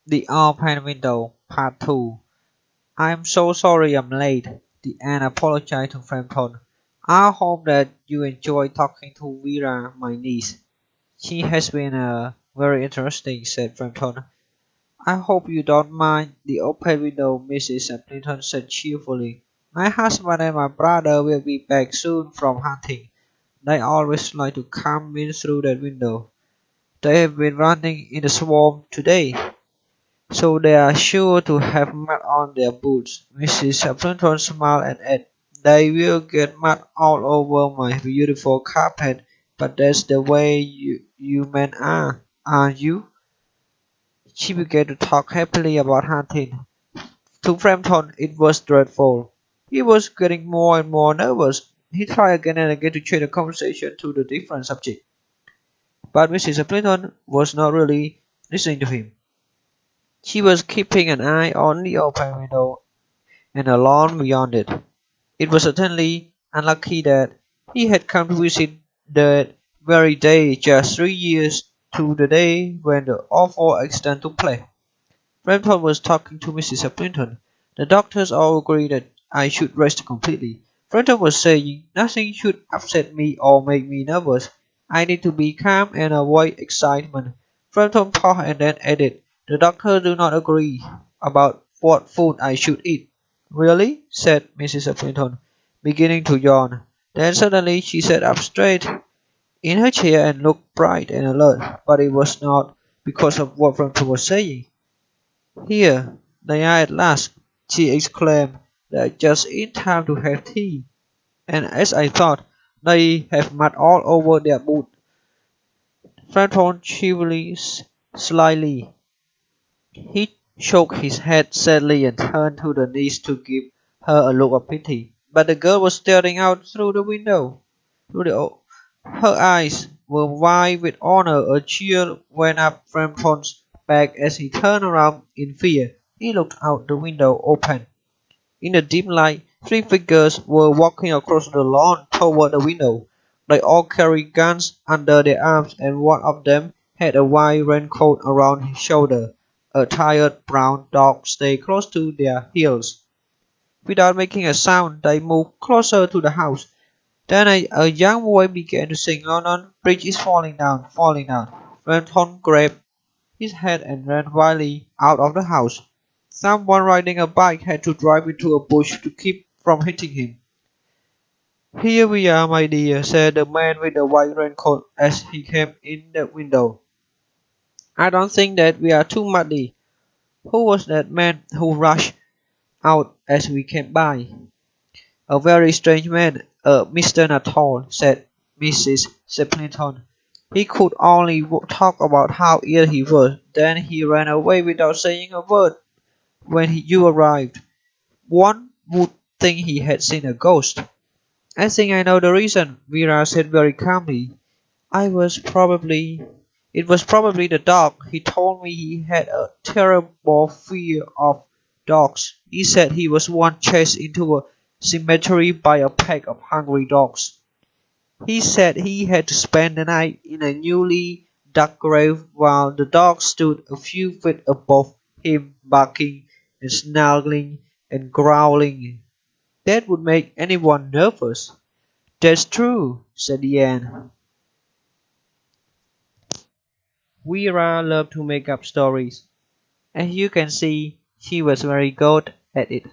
The Open Window, Part 2. I'm so sorry I'm late. The Anne apologized to Frampton. I hope that you enjoy talking to Vera, my niece. She has been very interesting, said Frampton. I hope you don't mind the open window, Mrs. Appleton said cheerfully. My husband and my brother will be back soon from hunting. They always like to come in through that window. They have been running in the swamp today, so they are sure to have mud on their boots. Mrs. Appleton smiled and added, They will get mud all over my beautiful carpet, but that's the way you men are, aren't you? She began to talk happily about hunting. To Frampton it was dreadful. He was getting more and more nervous. He tried again and again to change the conversation to a different subject, but Mrs. Appleton was not really listening to him. She was keeping an eye on the open window and the lawn beyond it. It was certainly unlucky that he had come to visit that very day just 3 years to the day when the awful accident took place. Frampton was talking to Mrs. Appleton. The doctors all agree that I should rest completely. Frampton was saying, Nothing should upset me or make me nervous. I need to be calm and avoid excitement. Frampton paused and then added, The doctors do not agree about what food I should eat. Really? Said Mrs. Appleton, beginning to yawn. Then suddenly she sat up straight in her chair and looked bright and alert, but it was not because of what Frampton was saying. Here they are at last, she exclaimed. They are just in time to have tea. And as I thought, they have mud all over their boots. Frampton chivalry slyly. He shook his head sadly and turned to the niece to give her a look of pity. But the girl was staring out through the window. Her eyes were wide with honor. A cheer went up Frampton's back as he turned around in fear. He looked out the window open. In the dim light, three figures were walking across the lawn toward the window. They all carried guns under their arms, and one of them had a white raincoat around his shoulder. A tired brown dog stayed close to their heels. Without making a sound, they moved closer to the house. Then a young boy began to sing, London Bridge is falling down, falling down. Frampton grabbed his hat and ran wildly out of the house. Someone riding a bike had to drive into a bush to keep from hitting him. Here we are, my dear, said the man with the white raincoat as he came in the window. I don't think that we are too muddy. Who was that man who rushed out as we came by? A very strange man, Mr. Nuttall, said Mrs. Stapleton. He could only talk about how ill he was. Then he ran away without saying a word. When you arrived, one would think he had seen a ghost. I think I know the reason, Vera said very calmly. It was probably the dog. He told me he had a terrible fear of dogs. He said he was once chased into a cemetery by a pack of hungry dogs. He said he had to spend the night in a newly dug grave while the dog stood a few feet above him, barking and snarling and growling. That would make anyone nervous. That's true, said Ian. Vera loved to make up stories. As you can see, she was very good at it.